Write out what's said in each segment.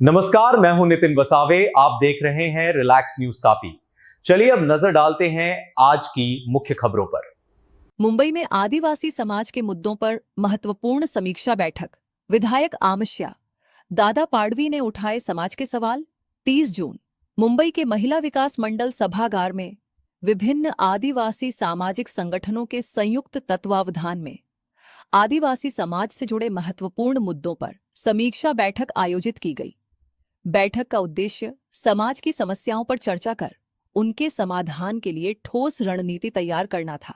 नमस्कार, मैं हूं नितिन वसावे। आप देख रहे हैं रिलैक्स न्यूज तापी। चलिए अब नजर डालते हैं आज की मुख्य खबरों पर। मुंबई में आदिवासी समाज के मुद्दों पर महत्वपूर्ण समीक्षा बैठक। विधायक आमश्या दादा पाडवी ने उठाए समाज के सवाल। 30 जून मुंबई के महिला विकास मंडल सभागार में विभिन्न आदिवासी सामाजिक संगठनों के संयुक्त तत्वावधान में आदिवासी समाज से जुड़े महत्वपूर्ण मुद्दों पर समीक्षा बैठक आयोजित की गई। बैठक का उद्देश्य समाज की समस्याओं पर चर्चा कर उनके समाधान के लिए ठोस रणनीति तैयार करना था।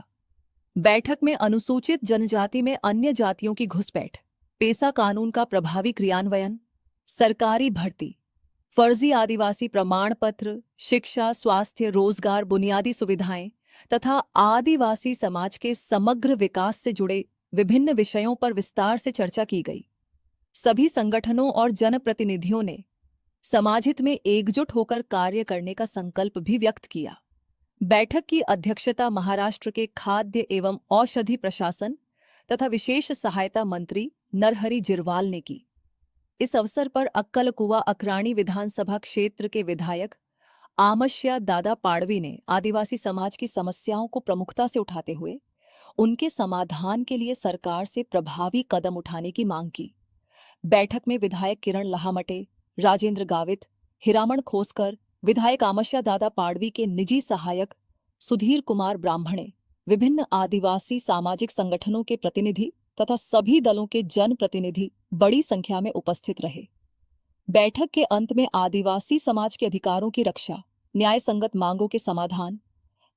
बैठक में अनुसूचित जनजाति में अन्य जातियों की घुसपैठ, पेसा कानून का प्रभावी क्रियान्वयन, सरकारी भर्ती, फर्जी आदिवासी प्रमाण पत्र, शिक्षा, स्वास्थ्य, रोजगार, बुनियादी सुविधाएं तथा आदिवासी समाज के समग्र विकास से जुड़े विभिन्न विषयों पर विस्तार से चर्चा की गई। सभी संगठनों और जनप्रतिनिधियों ने समाजहित में एकजुट होकर कार्य करने का संकल्प भी व्यक्त किया। बैठक की अध्यक्षता महाराष्ट्र के खाद्य एवं औषधि प्रशासन तथा विशेष सहायता मंत्री नरहरि जिरवाल ने की। इस अवसर पर अक्कलकुवा अकराणी विधानसभा क्षेत्र के विधायक आमश्या दादा पाडवी ने आदिवासी समाज की समस्याओं को प्रमुखता से उठाते हुए उनके समाधान के लिए सरकार से प्रभावी कदम उठाने की मांग की। बैठक में विधायक किरण लहामटे, राजेंद्र गावित, हिरामण खोसकर, विधायक आमश्या दादा पाडवी के निजी सहायक सुधीर कुमार ब्राह्मणे, विभिन्न आदिवासी सामाजिक संगठनों के प्रतिनिधि तथा सभी दलों के जनप्रतिनिधि बड़ी संख्या में उपस्थित रहे। बैठक के अंत में आदिवासी समाज के अधिकारों की रक्षा, न्याय संगत मांगों के समाधान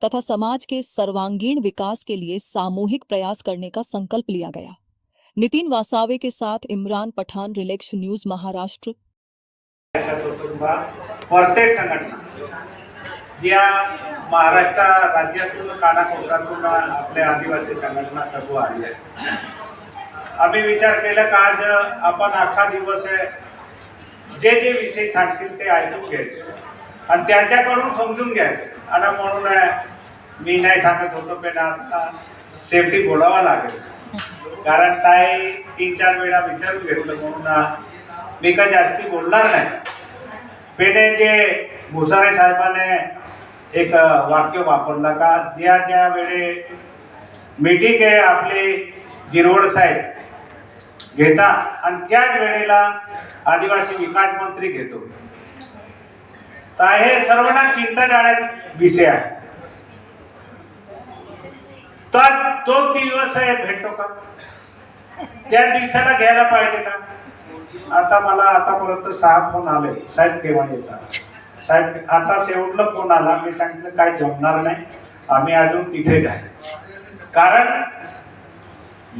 तथा समाज के सर्वांगीण विकास के लिए सामूहिक प्रयास करने का संकल्प लिया गया। नितिन वसावे के साथ इमरान पठान, रिलैक्स न्यूज, महाराष्ट्र। प्रत्येक संघटना ज्या महाराष्ट्र राज्यातून कानाकोपऱ्यातून आपल्या आदिवासी संघटना सर्व आली आहे। आम्ही विचार केला की आज आपण अख्खा दिवस जे जे विषय सांगतील ते ऐकून घ्यायचे आणि त्यांच्याकडून समजून घ्यायचे। आणि म्हणून मी नाही सांगत होतो पण आता सेफ्टी बोलावा लागेल, कारण ताई 3-4 वेळा विचारून घेतलं म्हणून मी का जास्ती बोलणार नाही। पेने जे भुसारे साहेबांनी एक वाक्य वापरलं का ज्या वेळे मीटिंग आहे आपले जिरवड साहेब घेता आणि त्याच वेळेला आदिवासी विकास मंत्री घेतो, तर हे सर्वांना चिंताजनक विषय आहे। तर तो दिवस भेटतो का? त्या दिवसाला घ्यायला पाहिजे का? आता मला आतापर्यंत 6 फोन आले, साहेब केव्हा येतात साहेब। आता शेवटला फोन आला, मी सांगितलं काय जमणार नाही, आम्ही अजून तिथेच आहे। कारण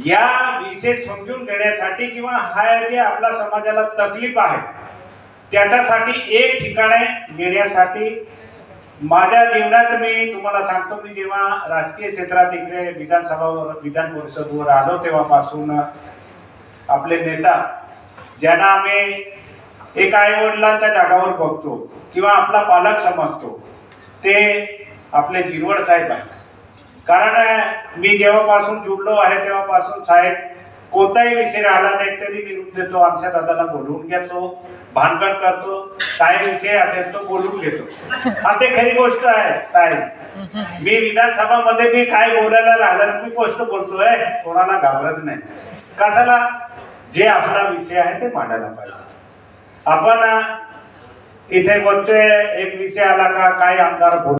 या विषय समजून घेण्यासाठी किंवा हा जे आपल्या समाजाला तकलीफ आहे त्याच्यासाठी एक ठिकाणी नेण्यासाठी माझ्या जीवनात मी तुम्हाला सांगतो, मी जेव्हा राजकीय क्षेत्रात इकडे विधानसभावर विधान परिषदवर आलो तेव्हापासून आपले नेता ज्यांना आम्ही एक आई वडिलांच्या जागावर बघतो किंवा आपला पालक समजतो ते आपले जिरवड साहेब आहे। कारण मी जेव्हापासून जुडलो आहे तेव्हापासून साहेब कोणताही विषय राहिला नाही तरी निरोप देतो, आमच्या दादाला बोलवून घेतो, भानगड करतो, काय विषय असेल तो बोलून घेतो। हा ते खरी गोष्ट आहे ताई। मी विधानसभामध्ये मी काय बोलायला राहिलं मी स्पष्ट बोलतोय, कोणाला घाबरत नाही। कशाला? जे आपला विषय आहे ते मांडायला पाहिजे। आपण इथे बघतोय एक विषय आला का काय आमदार